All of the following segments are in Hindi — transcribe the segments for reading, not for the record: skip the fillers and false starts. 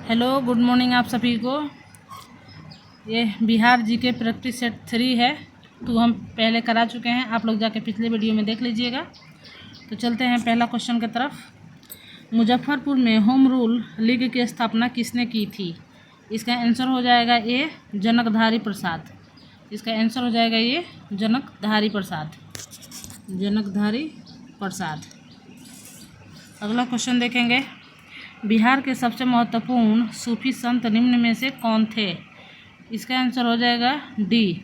हेलो, गुड मॉर्निंग आप सभी को। ये बिहार जी के प्रैक्टिस सेट 3 है। तो हम पहले करा चुके हैं, आप लोग जाके पिछले वीडियो में देख लीजिएगा। तो चलते हैं पहला क्वेश्चन की तरफ। मुजफ्फरपुर में होम रूल लीग की स्थापना किसने की थी? इसका आंसर हो जाएगा ए जनकधारी प्रसाद। इसका आंसर हो जाएगा ये जनकधारी प्रसाद। जनकधारी प्रसाद। अगला क्वेश्चन देखेंगे। बिहार के सबसे महत्वपूर्ण सूफी संत निम्न में से कौन थे? इसका आंसर हो जाएगा डी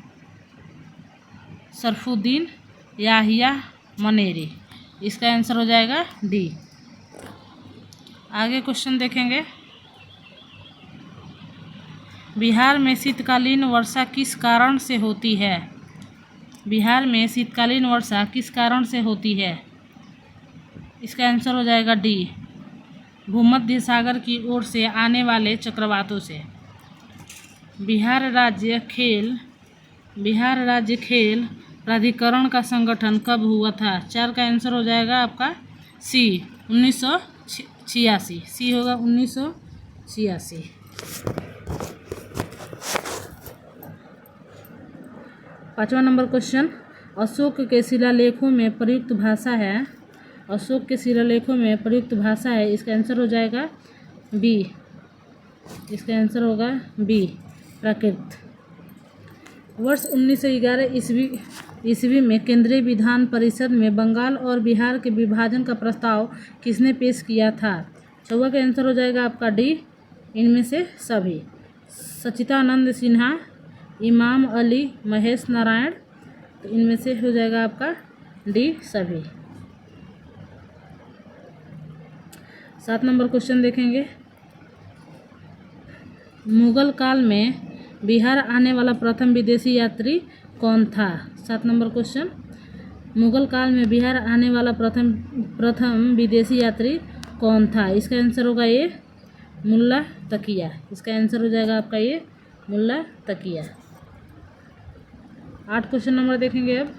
सरफुद्दीन याहिया मनेरी। इसका आंसर हो जाएगा डी। आगे क्वेश्चन देखेंगे। बिहार में शीतकालीन वर्षा किस कारण से होती है? बिहार में शीतकालीन वर्षा किस कारण से होती है? इसका आंसर हो जाएगा डी भूमध्य सागर की ओर से आने वाले चक्रवातों से। बिहार राज्य खेल प्राधिकरण का संगठन कब हुआ था? 4 का आंसर हो जाएगा आपका सी 1986। सी होगा 1986। पाँचवा नंबर क्वेश्चन। अशोक के शिलालेखों में प्रयुक्त भाषा है। अशोक के शिलालेखों में प्रयुक्त भाषा है। इसका आंसर हो जाएगा बी। इसका आंसर होगा बी प्राकृत। वर्ष 1911 ईस्वी में केंद्रीय विधान परिषद में बंगाल और बिहार के विभाजन का प्रस्ताव किसने पेश किया था? 6 का आंसर हो जाएगा आपका डी इनमें से सभी। सच्चिदानंद सिन्हा, इमाम अली, महेश नारायण। तो इनमें से हो जाएगा आपका डी सभी। 7 नंबर क्वेश्चन देखेंगे। मुगल काल में बिहार आने वाला प्रथम विदेशी यात्री कौन था? 7 नंबर क्वेश्चन। मुगल काल में बिहार आने वाला प्रथम विदेशी यात्री कौन था? इसका आंसर होगा ये मुल्ला तकिया। इसका आंसर हो जाएगा आपका ये मुल्ला तकिया। 8 क्वेश्चन नंबर देखेंगे अब।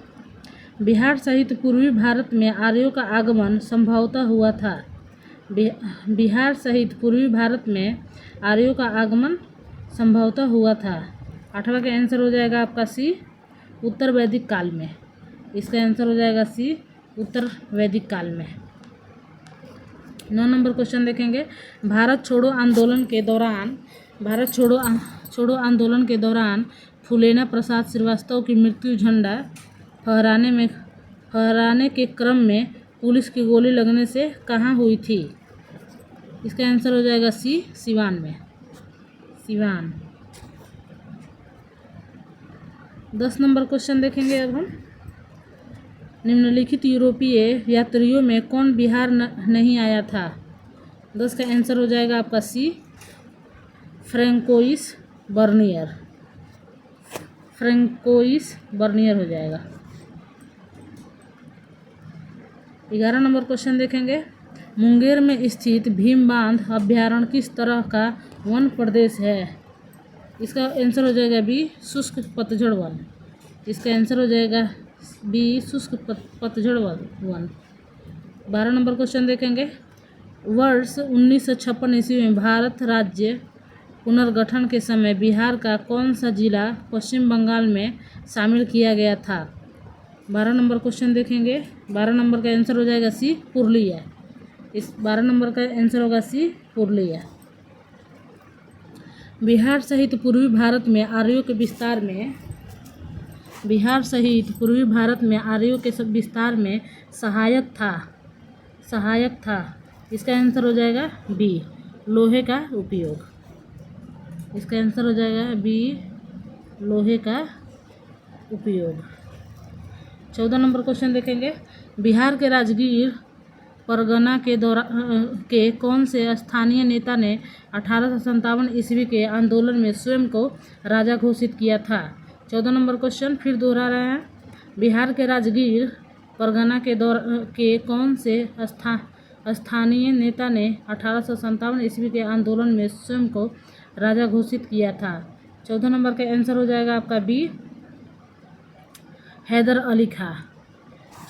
बिहार सहित पूर्वी भारत में आर्यों का आगमन संभवतः हुआ था। बिहार सहित पूर्वी भारत में आर्यों का आगमन संभवतः हुआ था। 8वां का आंसर हो जाएगा आपका सी उत्तर वैदिक काल में। इसका आंसर हो जाएगा सी उत्तर वैदिक काल में। 9 नंबर क्वेश्चन देखेंगे। भारत छोड़ो आंदोलन के दौरान फूलेना प्रसाद श्रीवास्तव की मृत्यु झंडा फहराने के क्रम में पुलिस की गोली लगने से कहाँ हुई थी? इसका आंसर हो जाएगा सी सिवान में। सिवान। 10 नंबर क्वेश्चन देखेंगे अब हम। निम्नलिखित यूरोपीय यात्रियों में कौन बिहार नहीं आया था? 10 का आंसर हो जाएगा आपका सी फ्रैंकोइस बर्नियर। फ्रैंकोइस बर्नियर हो जाएगा। 11 नंबर क्वेश्चन देखेंगे। मुंगेर में स्थित भीम बांध अभ्यारण्य किस तरह का वन प्रदेश है? इसका आंसर हो जाएगा बी शुष्क पतझड़ वन। इसका आंसर हो जाएगा बी शुष्क पतझड़ वन। 12 नंबर क्वेश्चन देखेंगे। वर्ष 1956 ईस्वी में भारत राज्य पुनर्गठन के समय बिहार का कौन सा जिला पश्चिम बंगाल में शामिल किया गया था? 12 नंबर क्वेश्चन देखेंगे। 12 नंबर का आंसर हो जाएगा सी पुरुलिया। इस 12 नंबर का आंसर होगा सी पुरुलिया। बिहार सहित पूर्वी भारत में आर्यों के विस्तार में सहायक था। इसका आंसर हो जाएगा बी लोहे का उपयोग। इसका आंसर हो जाएगा बी लोहे का उपयोग। 14 नंबर क्वेश्चन देखेंगे। बिहार के राजगीर परगना के कौन से स्थानीय नेता ने 1857 ईस्वी के आंदोलन में स्वयं को राजा घोषित किया था? 14 नंबर क्वेश्चन फिर दोहरा रहे हैं। बिहार के राजगीर परगना के कौन से स्थानीय नेता ने 1857 ईस्वी के आंदोलन में स्वयं को राजा घोषित किया था? 14 नंबर का आंसर हो जाएगा आपका बी हैदर अली खां।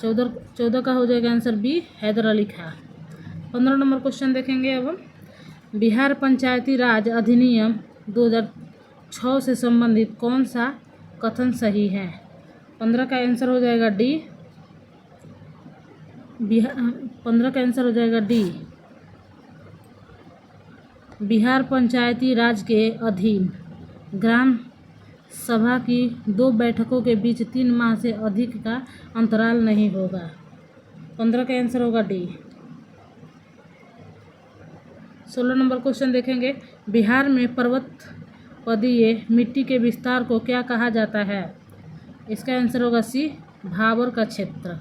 14 का हो जाएगा आंसर बी हैदर अली खां। 15 नंबर क्वेश्चन देखेंगे अब हम। बिहार पंचायती राज अधिनियम 2006 से संबंधित कौन सा कथन सही है? 15 का आंसर हो जाएगा डी। 15 का आंसर हो जाएगा डी। बिहार पंचायती राज के अधीन ग्राम सभा की 2 बैठकों के बीच 3 माह से अधिक का अंतराल नहीं होगा। 15 का आंसर होगा डी। 16 नंबर क्वेश्चन देखेंगे। बिहार में पर्वतपदीय मिट्टी के विस्तार को क्या कहा जाता है? इसका आंसर होगा सी, भाबर का क्षेत्र।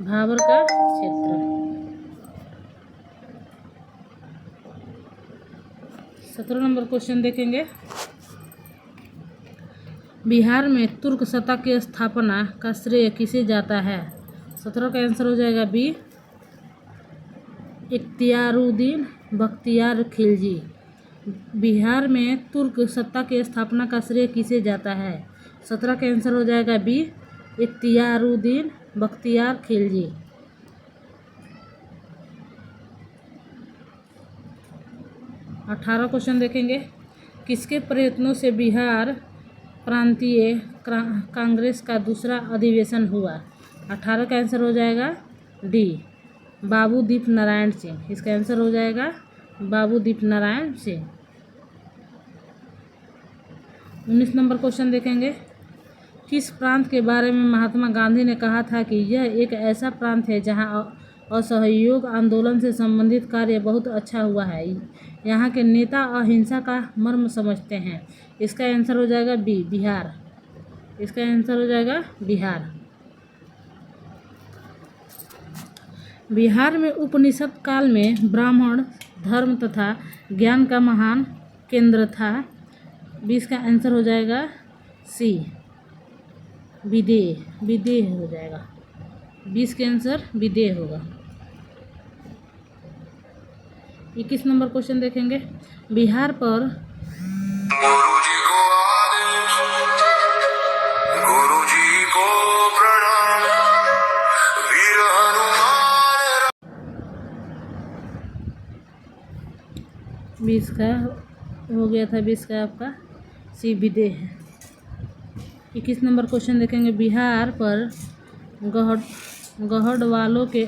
भाबर का क्षेत्र। 17 नंबर क्वेश्चन देखेंगे। बिहार में तुर्क सत्ता की स्थापना का श्रेय किसे जाता है? 17 का आंसर हो जाएगा बी, इख्तियारुद्दीन बख्तियार खिलजी। बिहार में तुर्क सत्ता की स्थापना का श्रेय किसे जाता है? 17 का आंसर हो जाएगा बी, इख्तियारुद्दीन बख्तियार खिलजी। 18 क्वेश्चन देखेंगे। किसके प्रयत्नों से बिहार प्रांतीय कांग्रेस का दूसरा अधिवेशन हुआ? 18 का आंसर हो जाएगा डी, बाबू दीप नारायण सिंह। इसका आंसर हो जाएगा बाबू दीप नारायण सिंह। 19 नंबर क्वेश्चन देखेंगे। किस प्रांत के बारे में महात्मा गांधी ने कहा था कि यह एक ऐसा प्रांत है जहां असहयोग आंदोलन से संबंधित कार्य बहुत अच्छा हुआ है, यहाँ के नेता अहिंसा का मर्म समझते हैं? इसका आंसर हो जाएगा बी, बिहार। इसका आंसर हो जाएगा बिहार। बिहार में उपनिषद काल में ब्राह्मण धर्म तथा ज्ञान का महान केंद्र था। 20 का आंसर हो जाएगा सी, विदेह। विदेह हो जाएगा। 20 के आंसर विदेह होगा। 21 नंबर क्वेश्चन देखेंगे। बिहार पर गुरुजी को प्रणाम, वीर हनुमान। 20 का हो गया था। 20 का आपका सी, विदेह है। 21 नंबर क्वेश्चन देखेंगे। बिहार पर गढ़वालों के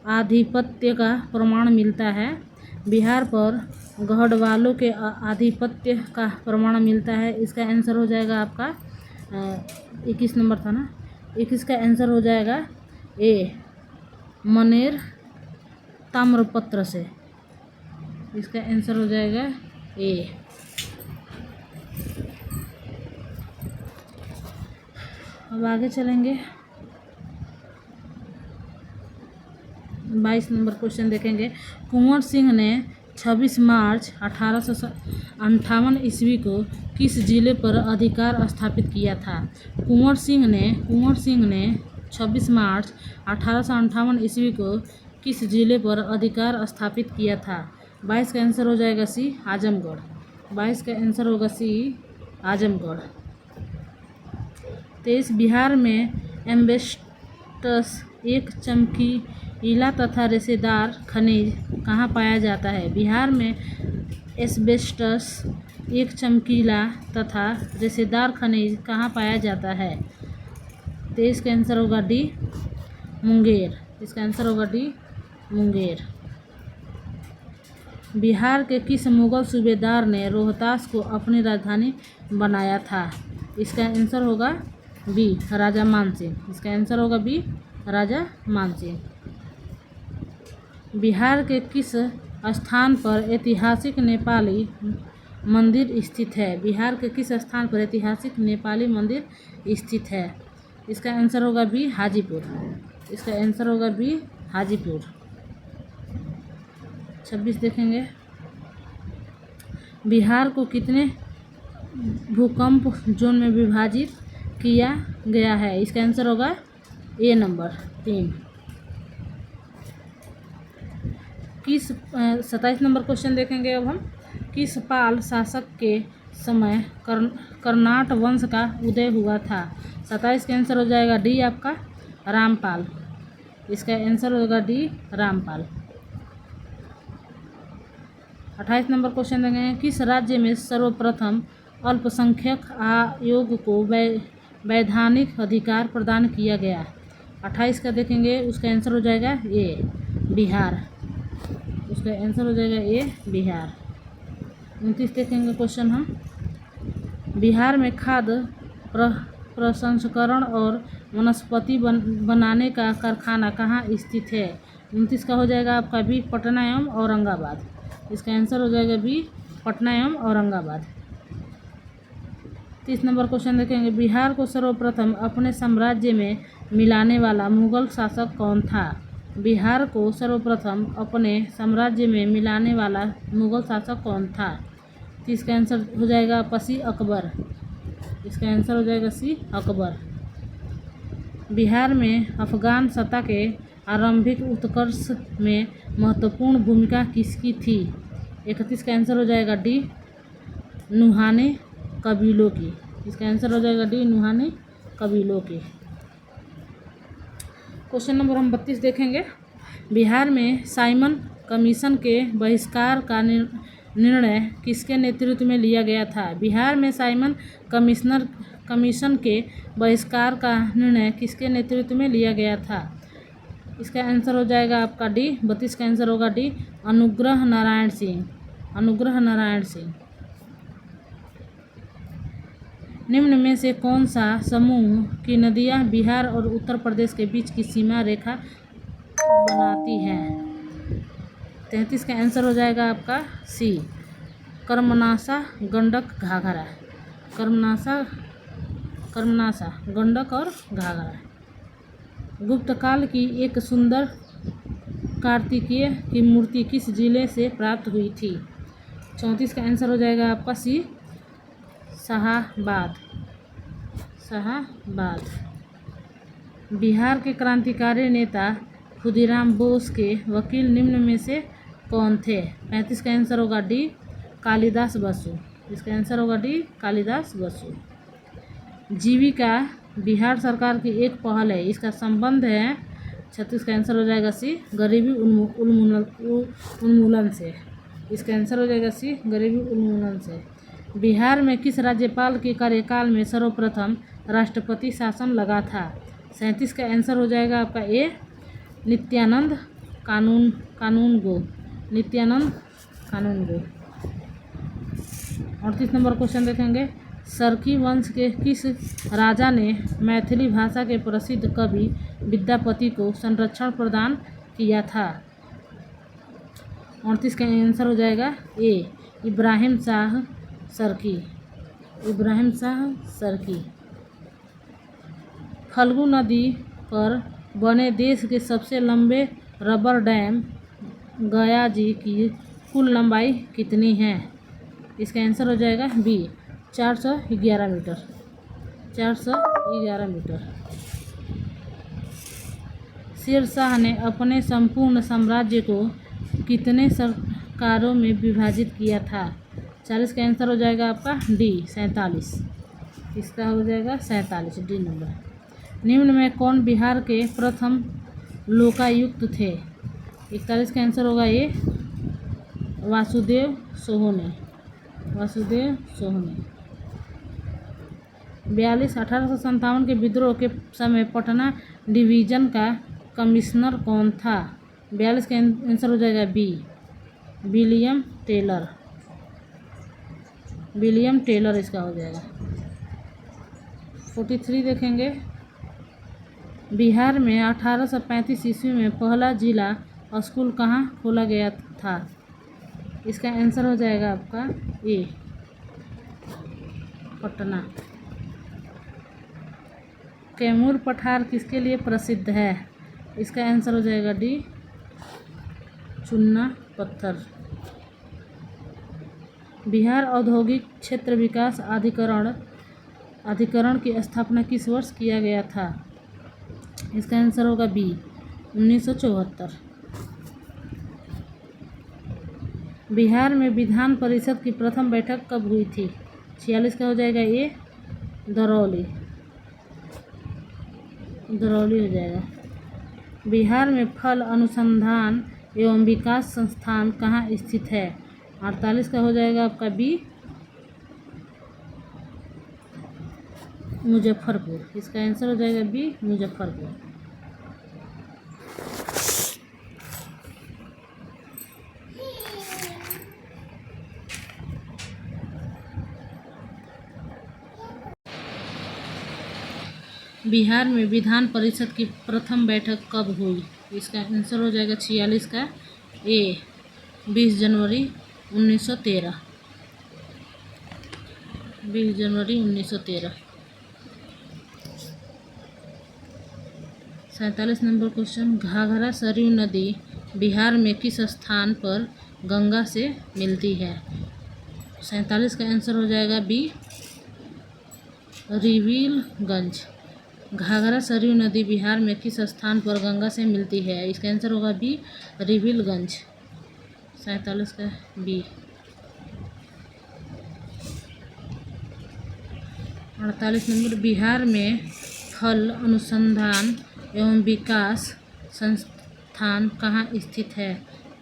आधिपत्य का प्रमाण मिलता है। बिहार पर गढ़वालों के आधिपत्य का प्रमाण मिलता है। इसका आंसर हो जाएगा आपका 21 नंबर था ना, 21 का आंसर हो जाएगा ए, मनेर ताम्रपत्र से। इसका आंसर हो जाएगा ए। अब आगे चलेंगे। 22 नंबर क्वेश्चन देखेंगे। कुंवर सिंह ने 26 मार्च 1858 ईस्वी को किस जिले पर अधिकार स्थापित किया था? कुंवर सिंह ने 26 मार्च 1858 ईस्वी को किस जिले पर अधिकार स्थापित किया था? 22 का आंसर हो जाएगा सी, आजमगढ़। 22 का आंसर होगा सी, आजमगढ़। 23 बिहार में एस्बेस्टस एक चमकीला तथा रेशेदार खनिज कहाँ पाया जाता है? बिहार में एस्बेस्टस एक चमकीला तथा रेशेदार खनिज कहाँ पाया जाता है? 23 का आंसर होगा डी, मुंगेर। इसका आंसर होगा डी, मुंगेर। बिहार के किस मुगल सूबेदार ने रोहतास को अपनी राजधानी बनाया था? इसका आंसर होगा बी, राजा मानसिंह। इसका आंसर होगा बी, राजा मानसिंह। बिहार के किस स्थान पर ऐतिहासिक नेपाली मंदिर स्थित है? बिहार के किस स्थान पर ऐतिहासिक नेपाली मंदिर स्थित है? इसका आंसर होगा बी, हाजीपुर। इसका आंसर होगा बी, हाजीपुर। 26 देखेंगे। बिहार को कितने भूकंप जोन में विभाजित किया गया है? इसका आंसर होगा ए नंबर 3। 27 नंबर क्वेश्चन देखेंगे। अब हम किस पाल शासक के समय कर्नाट वंश का उदय हुआ था? 27 का आंसर हो जाएगा डी, आपका रामपाल। इसका आंसर होगा डी, रामपाल। 28 नंबर क्वेश्चन देंगे, किस राज्य में सर्वप्रथम अल्पसंख्यक आयोग को वैधानिक अधिकार प्रदान किया गया? 28 का देखेंगे, उसका आंसर हो जाएगा ए बिहार। उसका आंसर हो जाएगा ए बिहार। 29 देखेंगे क्वेश्चन हम, बिहार में खाद्य प्रसंस्करण और वनस्पति बनाने का कारखाना कहाँ स्थित है? 29 का हो जाएगा आपका बी पटना एवं औरंगाबाद। इसका आंसर हो जाएगा बी पटना एवं औरंगाबाद। 30 नंबर क्वेश्चन देखेंगे, बिहार को सर्वप्रथम अपने साम्राज्य में मिलाने वाला मुगल शासक कौन था? बिहार को सर्वप्रथम अपने साम्राज्य में मिलाने वाला मुगल शासक कौन था? तो इसका आंसर हो जाएगा आपका सी अकबर। इसका आंसर हो जाएगा सी अकबर। बिहार में अफगान सत्ता के आरंभिक उत्कर्ष में महत्वपूर्ण भूमिका किसकी थी? 31 का आंसर हो जाएगा डी नुहाने कबीलों की। इसका आंसर हो जाएगा डी नुहाने कबीलों की। क्वेश्चन नंबर हम 32 देखेंगे, बिहार में साइमन कमीशन के बहिष्कार का निर्णय किसके नेतृत्व में लिया गया था? बिहार में साइमन कमीशन के बहिष्कार का निर्णय किसके नेतृत्व में लिया गया था? इसका आंसर हो जाएगा आपका डी 32 का आंसर होगा डी अनुग्रह नारायण सिंह। अनुग्रह नारायण सिंह। निम्न में से कौन सा समूह की नदियां बिहार और उत्तर प्रदेश के बीच की सीमा रेखा बनाती हैं? 33 का आंसर हो जाएगा आपका सी कर्मनासा गंडक घाघरा। कर्मनासा गंडक और घाघरा। गुप्त काल की एक सुंदर कार्तिकेय की मूर्ति किस जिले से प्राप्त हुई थी? 34 का आंसर हो जाएगा आपका सी शाहाबाद। बिहार के क्रांतिकारी नेता खुदीराम बोस के वकील निम्न में से कौन थे? 35 का आंसर होगा डी कालिदास बसु। इसका आंसर होगा डी कालिदास बसु। जीविका बिहार सरकार की एक पहल है, इसका संबंध है 36 का आंसर हो जाएगा सी गरीबी उन्मूलन से। इसका आंसर हो जाएगा सी गरीबी उन्मूलन से। बिहार में किस राज्यपाल के कार्यकाल में सर्वप्रथम राष्ट्रपति शासन लगा था? 37 का आंसर हो जाएगा आपका ए नित्यानंद कानूनगो। नित्यानंद कानूनगो। 38 नंबर क्वेश्चन देखेंगे, सरकी वंश के किस राजा ने मैथिली भाषा के प्रसिद्ध कवि विद्यापति को संरक्षण प्रदान किया था? 38 का आंसर हो जाएगा ए इब्राहिम शाह सरकी। इब्राहिम शाह सरकी। फल्गु नदी पर बने देश के सबसे लंबे रबर डैम गया जी की कुल लंबाई कितनी है? इसका आंसर हो जाएगा B 411 metre. 411 metre. Sher Shah ने अपने संपूर्ण साम्राज्य को कितने सरकारों में विभाजित किया था? 40 का आंसर हो जाएगा आपका डी 47। इसका हो जाएगा 47 डी नंबर। निम्न में कौन बिहार के प्रथम लोकायुक्त थे? 41 का आंसर होगा ये वासुदेव सोहने। वासुदेव सोहने। 42 1857 के विद्रोह के समय पटना डिवीजन का कमिश्नर कौन था? 42 का आंसर हो जाएगा B William Taylor. William Taylor इसका हो जाएगा। 43 देखेंगे, बिहार में 1835 ईस्वी में पहला जिला स्कूल कहाँ खोला गया था? इसका आंसर हो जाएगा आपका ए पटना। कैमूर पठार किसके लिए प्रसिद्ध है? इसका आंसर हो जाएगा डी चूना पत्थर। बिहार औद्योगिक क्षेत्र विकास अधिकरण की स्थापना किस वर्ष किया गया था? इसका आंसर होगा बी 1974। बिहार में विधान परिषद की प्रथम बैठक कब हुई थी? 46 का हो जाएगा ये दरौली। दरौली हो जाएगा। बिहार में फल अनुसंधान एवं विकास संस्थान कहाँ स्थित है? 48 का हो जाएगा आपका बी, मुजफ्फरपुर। इसका आंसर हो जाएगा बी, मुजफ्फरपुर। बिहार में विधान परिषद की प्रथम बैठक कब हुई? इसका आंसर हो जाएगा 46 का ए, 20 जनवरी 1913। 20 जनवरी 1913। 47 नंबर क्वेश्चन, घाघरा सरयू नदी बिहार में किस स्थान पर गंगा से मिलती है? 47 का आंसर हो जाएगा बी, रिविलगंज। घाघरा सरयू नदी बिहार में किस स्थान पर गंगा से मिलती है? इसका आंसर होगा बी, रिविलगंज। 47 का बी। 48 नंबर, बिहार में फल अनुसंधान एवं विकास संस्थान कहाँ स्थित है?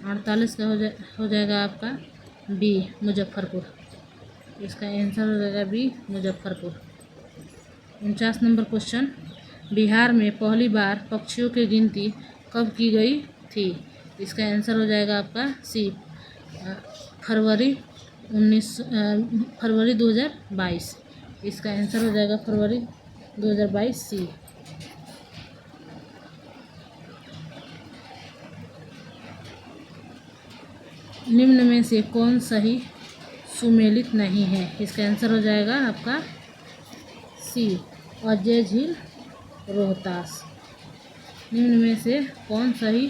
48 का हो जाएगा आपका बी, मुजफ्फरपुर। इसका आंसर हो जाएगा B, Muzaffarpur. 49 number question, Bihar में पहली बार पक्षियों की गिनती कब की गई थी? इसका आंसर हो जाएगा आपका सी, फरवरी 2022। इसका आंसर हो जाएगा फरवरी 2022 सी। निम्न में से कौन सही सुमेलित नहीं है? इसका आंसर हो जाएगा आपका सी, अजय झील रोहतास। निम्न में से कौन सही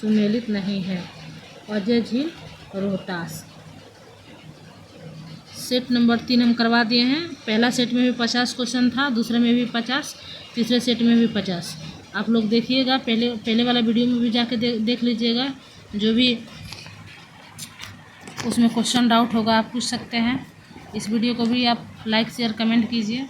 सुमेलित नहीं है? अजय झील रोहतास। सेट नंबर 3 हम करवा दिए हैं। पहला सेट में भी 50 क्वेश्चन था, दूसरे में भी 50, तीसरे सेट में भी 50। आप लोग देखिएगा, पहले वाला वीडियो में भी जाके देख लीजिएगा। जो भी उसमें क्वेश्चन डाउट होगा आप पूछ सकते हैं। इस वीडियो को भी आप लाइक शेयर कमेंट कीजिए।